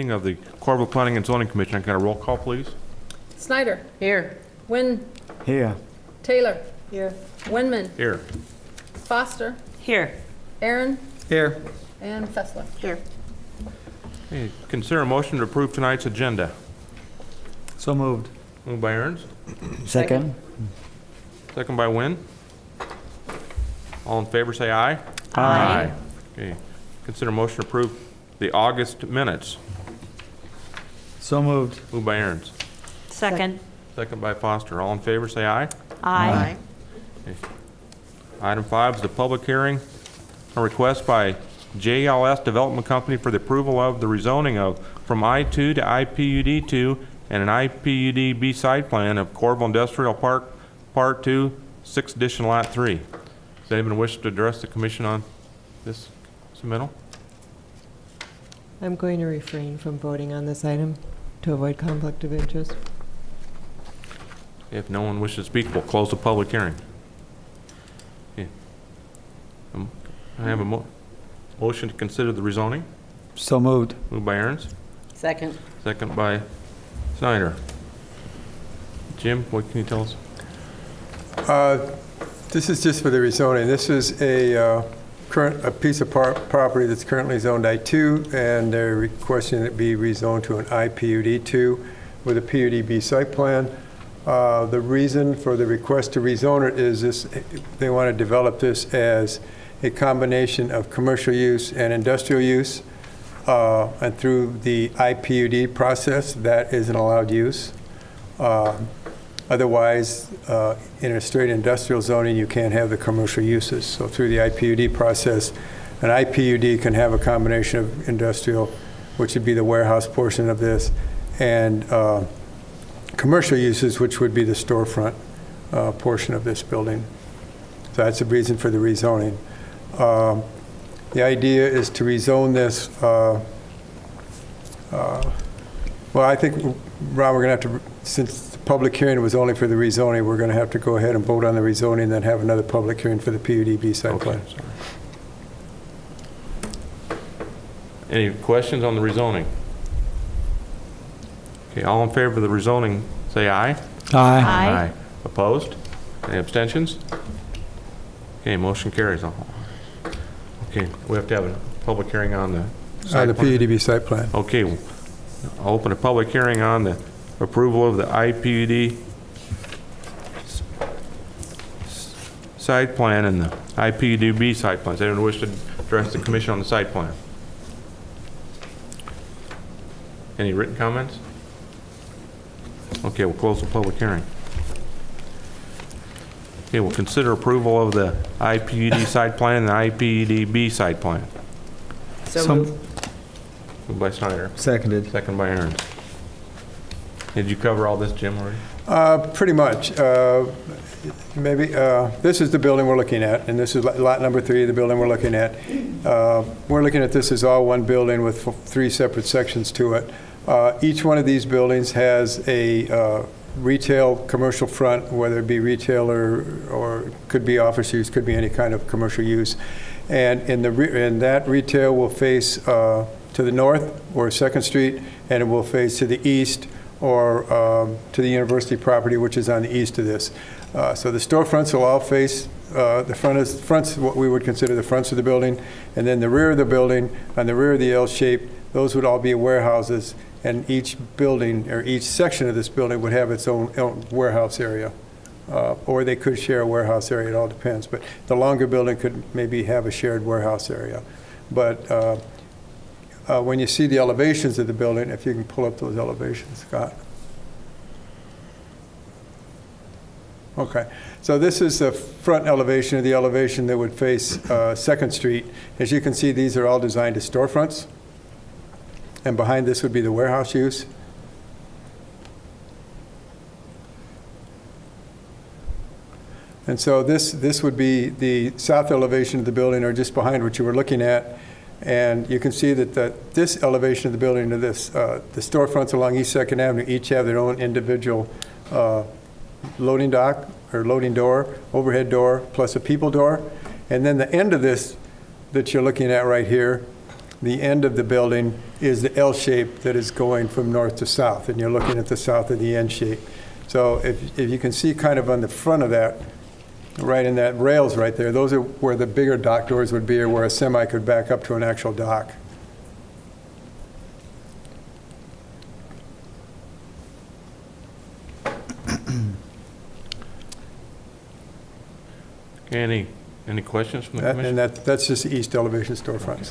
meeting of the Coralville Planning and Zoning Commission. Can I get a roll call, please? Snyder. Here. Wynn. Here. Taylor. Here. Winman. Here. Foster. Here. Aaron. Here. And Fessler. Here. Okay, consider a motion to approve tonight's agenda. So moved. Moved by Aaron's, Second. second by Wynn. All in favor, say aye. Aye. Okay, consider a motion to approve the August minutes. So moved. Moved by Aaron's, Second. second by Foster. All in favor, say aye. Aye. Item 5 is the public hearing, a request by JLS Development Company for the approval of the rezoning from I-2 to IPUD2 and an IPUD-B site plan of Coralville Industrial Park, Part 2, 6th Edition, Lot 3. Does anyone wish to address the commission on this submittal? I'm going to refrain from voting on this item to avoid conflict of interest. If no one wishes to speak, we'll close the public hearing. Okay. I have a motion to consider the rezoning. So moved. Moved by Aaron's, Second. second by Snyder. Jim, what can you tell us? This is just for the rezoning. This is a piece of property that's currently zoned I-2, and they're requesting it be rezoned to an IPUD2 with a PUD-B site plan. The reason for the request to rezone it is they want to develop this as a combination of commercial use and industrial use, and through the IPUD process, that is an allowed use. Otherwise, in a straight industrial zoning, you can't have the commercial uses. So through the IPUD process, an IPUD can have a combination of industrial, which would be the warehouse portion of this, and commercial uses, which would be the storefront portion of this building. So that's the reason for the rezoning. The idea is to rezone this. Well, I think, Ron, we're going to have to, since the public hearing was only for the rezoning, we're going to have to go ahead and vote on the rezoning, then have another public hearing for the PUD-B site plan. Sorry. Any questions on the rezoning? Okay, all in favor of the rezoning, say aye. Aye. Opposed? Any abstentions? Okay, motion carries. Okay, we have to have a public hearing on the site The plan. PUD-B site plan. Okay, I'll open a public hearing on the approval of the IPUD site plan and the IPUD-B site plans. Anyone wish to address the commission on the site plan? Any written comments? Okay, we'll close the public hearing. Okay, we'll consider approval of the IPUD site plan and the IPUD-B site plan. So moved. Moved by Snyder, Seconded. second by Aaron. Did you cover all this, Jim, already? Pretty much. Maybe, this is the building we're looking at, and this is lot number 3 of the building we're looking at. We're looking at this as all one building with 3 separate sections to it. Each one of these buildings has a retail commercial front, whether it be retail or could be office use, could be any kind of commercial use. And in that retail will face to the north, or 2nd Street, and it will face to the east, or to the university property, which is on the east of this. So the storefronts will all face, the front's what we would consider the fronts of the building, and then the rear of the building, on the rear of the L shape, those would all be warehouses, and each building, or each section of this building would have its own warehouse area. Or they could share a warehouse area, it all depends. But the longer building could maybe have a shared warehouse area. But when you see the elevations of the building, if you can pull up those elevations, Scott. Okay, so this is the front elevation of the elevation that would face 2nd Street. As you can see, these are all designed as storefronts. And behind this would be the warehouse use. And so this would be the south elevation of the building, or just behind what you were looking at. And you can see that this elevation of the building to this, the storefronts along East 2nd Avenue each have their own individual loading dock, or loading door, overhead door, plus a people door. And then the end of this that you're looking at right here, the end of the building is the L shape that is going from north to south, and you're looking at the south of the N shape. So if you can see kind of on the front of that, right in that rails right there, those are where the bigger dock doors would be, or where a semi could back up to an actual dock. Okay, any questions from the And commission? that's just the east elevation storefronts.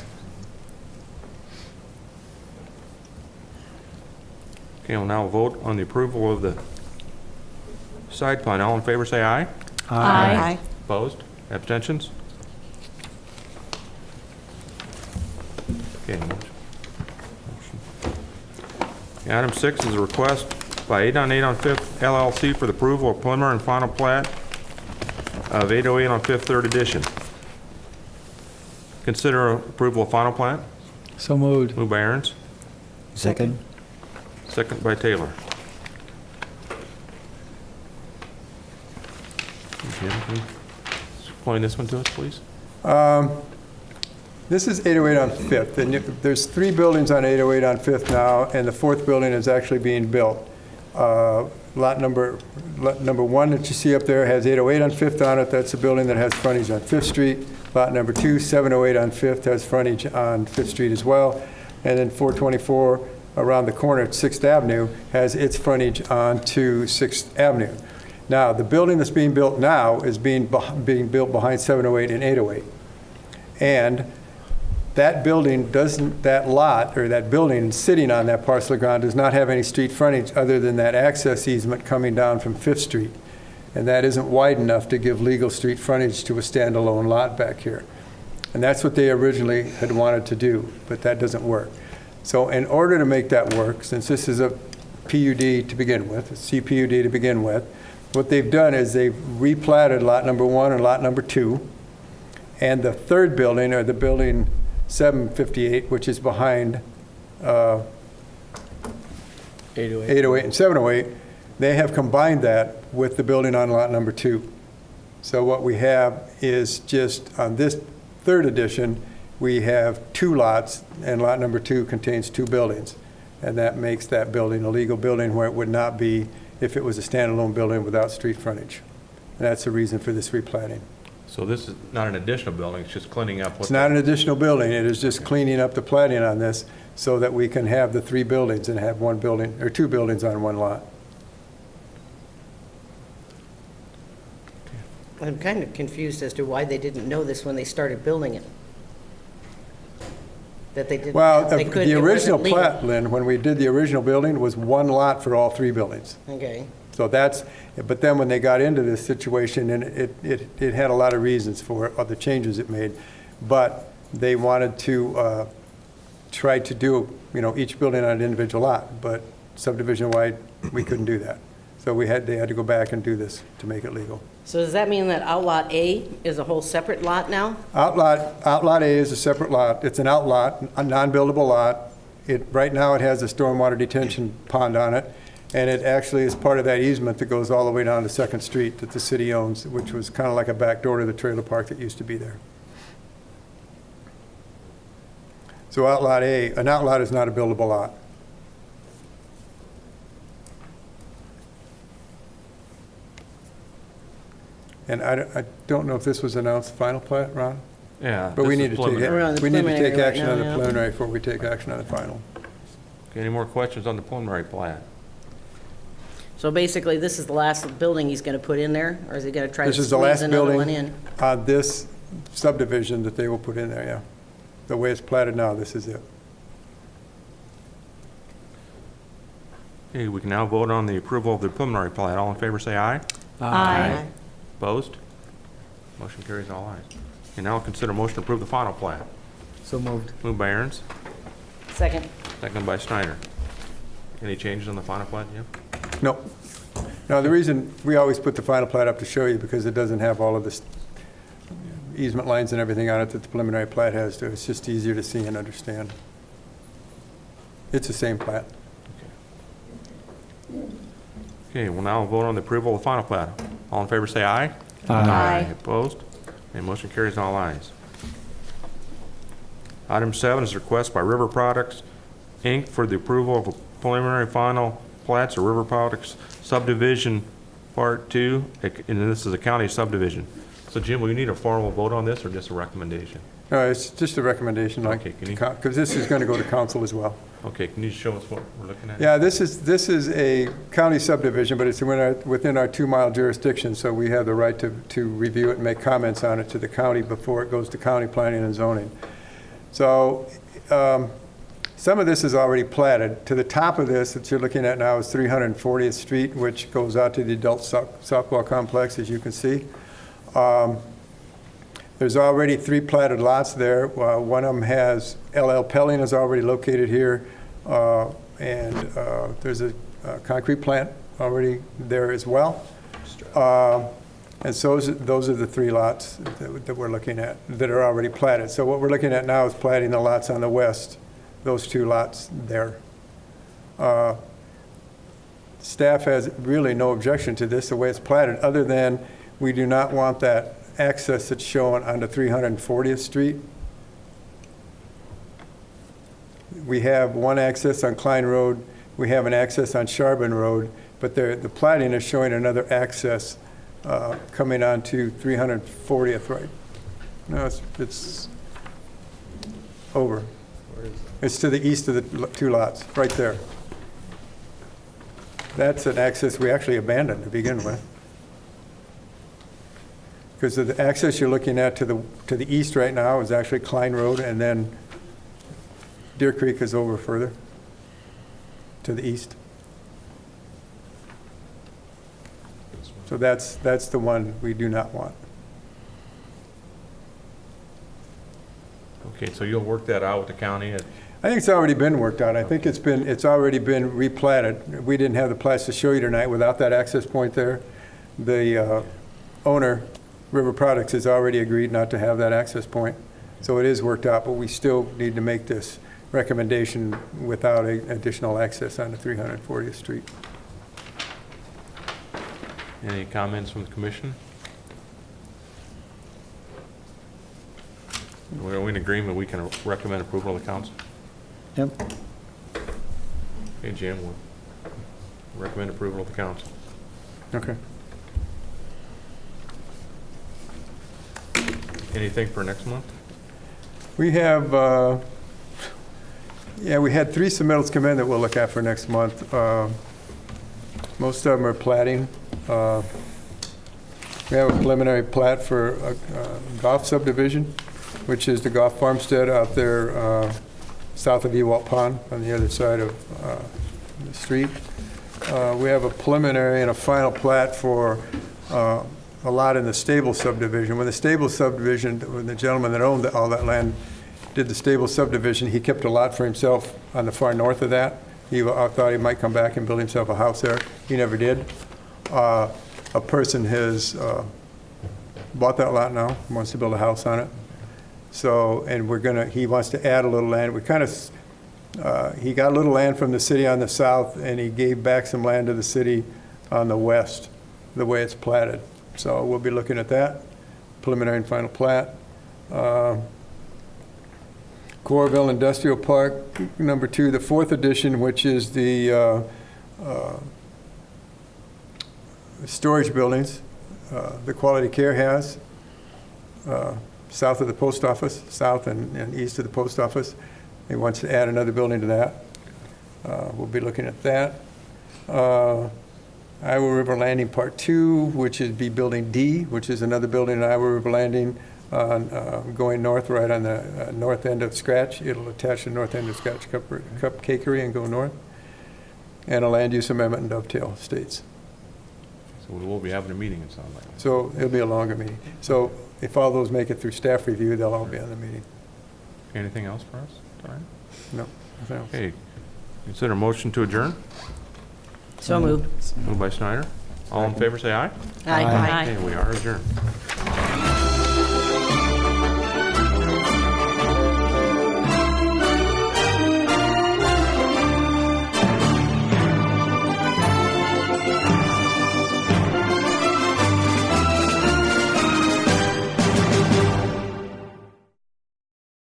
Okay, we'll now vote on the approval of the side plan. All in favor, say aye. Aye. Opposed? Abstentions? Okay. Motion. Okay, Item 6 is a request by 8 on 8 on 5th LLC for the approval of preliminary and final plat of 808 on 5th, 3rd edition. Consider approval of final plat. So moved. Moved by Aaron's, Second. second by Taylor. Jim, can you explain this one to us, please? This is 808 on 5th, and there's 3 buildings on 808 on 5th now, and the 4th building is actually being built. Lot number 1 that you see up there has 808 on 5th on it. That's a building that has frontage on 5th Street. Lot number 2, 708 on 5th, has frontage on 5th Street as well. And then 424 around the corner at 6th Avenue has its frontage onto 6th Avenue. Now, the building that's being built now is being built behind 708 and 808. And that building doesn't, that lot, or that building sitting on that parcel of ground does not have any street frontage other than that access easement coming down from 5th Street. And that isn't wide enough to give legal street frontage to a standalone lot back here. And that's what they originally had wanted to do, but that doesn't work. So in order to make that work, since this is a PUD to begin with, a CPUD to begin with, what they've done is they've replatted lot number 1 and lot number 2, and the 3rd building, or the building 758, which is behind 808 and 708, they have combined that with the building on lot number 2. So what we have is just on this 3rd edition, we have 2 lots, and lot number 2 contains 2 buildings. And that makes that building a legal building where it would not be if it was a standalone building without street frontage. And that's the reason for this replatting. So this is not an additional building, it's just cleaning up what... It's not an additional building, it is just cleaning up the plating on this so that we can have the 3 buildings and have 1 building, or 2 buildings on 1 lot. I'm kind of confused as to why they didn't know this when they started building it. That they didn't. Well, they couldn't- the it wasn't original legal. plat, Lynn, when we did the original building, was 1 lot for all 3 buildings. Okay. So that's, but then when they got into this situation, and it had a lot of reasons for other changes it made, but they wanted to try to do, each building on an individual lot, but subdivision-wide, we couldn't do that. So they had to go back and do this to make it legal. So does that mean that Outlot A is a whole separate lot now? Outlot A is a separate lot. It's an outlot, a non-buildable lot. Right now, it has a stormwater detention pond on it, and it actually is part of that easement that goes all the way down to 2nd Street that the city owns, which was kind of like a back door to the trailer park that used to be there. So Outlot A, an outlot is not a buildable lot. And I don't know if this was announced final plat, Ron? Yeah. But we this need is to preliminary. We're on the we need to preliminary take right action now, on the yeah. preliminary before we take action on the final. Okay, any more questions on the preliminary plat? So basically, this is the last building he's going to put in there, or is he going to try to This is the squeeze last another one building in? on this subdivision that they will put in there, yeah. The way it's platted now, this is it. Okay, we can now vote on the approval of the preliminary plat. All in favor, say aye. Aye. Opposed? Motion carries all ayes. And now consider motion to approve the final plat. So moved. Moved by Aaron's, Second. seconded by Steiner. Any changes on the final plat, Jim? No. No, the reason we always put the final plat up to show you because it doesn't have all of this easement lines and everything on it that the preliminary plat has to. It's just easier to see and understand. It's the same plat. Okay, we'll now vote on the approval of the final plat. All in favor, say aye. Aye. Opposed? And motion carries all ayes. Item 7 is a request by River Products, Inc. for the approval of a preliminary final plats of River Products subdivision Part 2, and this is a county subdivision. So Jim, will you need a formal vote on this or just a recommendation? No, it's just a recommendation, like, Okay, can you- because this is going to go to council as well. Okay, can you show us what we're looking at? Yeah, this is a county subdivision, but it's within our 2-mile jurisdiction, so we have the right to review it and make comments on it to the county before it goes to county planning and zoning. So some of this is already platted. To the top of this that you're looking at now is 340th Street, which goes out to the adult softball complex, as you can see. There's already 3 platted lots there. One of them has LL Pelling is already located here, and there's a concrete plant already there as well. And so those are the 3 lots that we're looking at that are already platted. So what we're looking at now is platting the lots on the west, those 2 lots there. Staff has really no objection to this, the way it's platted, other than we do not want that access that's shown onto 340th Street. We have one access on Klein Road, we have an access on Charbon Road, but the plating is showing another access coming onto 340th, right? No, it's over. It's to the east of the 2 lots, right there. That's an access we actually abandoned to begin with. Because the access you're looking at to the east right now is actually Klein Road, and then Deer Creek is over further to the east. So that's the one we do not want. Okay, so you'll work that out with the county? I think it's already been worked out. I think it's already been replatted. We didn't have the plats to show you tonight without that access point there. The owner, River Products, has already agreed not to have that access point. So it is worked out, but we still need to make this recommendation without additional access onto 340th Street. Any comments from the commission? Are we in agreement we can recommend approval of the council? Yep. Okay, Jim, we'll recommend approval of the council. Okay. Anything for next month? We have, we had 3 submittals come in that we'll look at for next month. Most of them are platting. We have a preliminary plat for a golf subdivision, which is the golf farmstead out there south of Ewalt Pond on the other side of the street. We have a preliminary and a final plat for a lot in the Stable subdivision. When the Stable subdivision, when the gentleman that owned all that land did the Stable subdivision, he kept a lot for himself on the far north of that. He thought he might come back and build himself a house there. He never did. A person has bought that lot now, wants to build a house on it. So, and he wants to add a little land. We kind of, he got a little land from the city on the south, and he gave back some land to the city on the west, the way it's platted. So we'll be looking at that, preliminary and final plat. Coralville Industrial Park, number 2, the 4th edition, which is the storage buildings the Quality Care has, south of the post office, south and east of the post office. He wants to add another building to that. We'll be looking at that. Iowa River Landing Part 2, which is Building D, which is another building in Iowa River Landing going north, right on the north end of Scratch. It'll attach the north end of Scratch Cupcakery and go north. And a land use amendment in Dovetail Estates. So we will be having a meeting, it sounds like. So it'll be a longer meeting. So if all those make it through staff review, they'll all be on the meeting. Anything else for us tonight? No, nothing else. Okay, consider motion to adjourn. So moved. Moved by Snyder. All in favor, say aye. Aye. Okay, we are adjourned.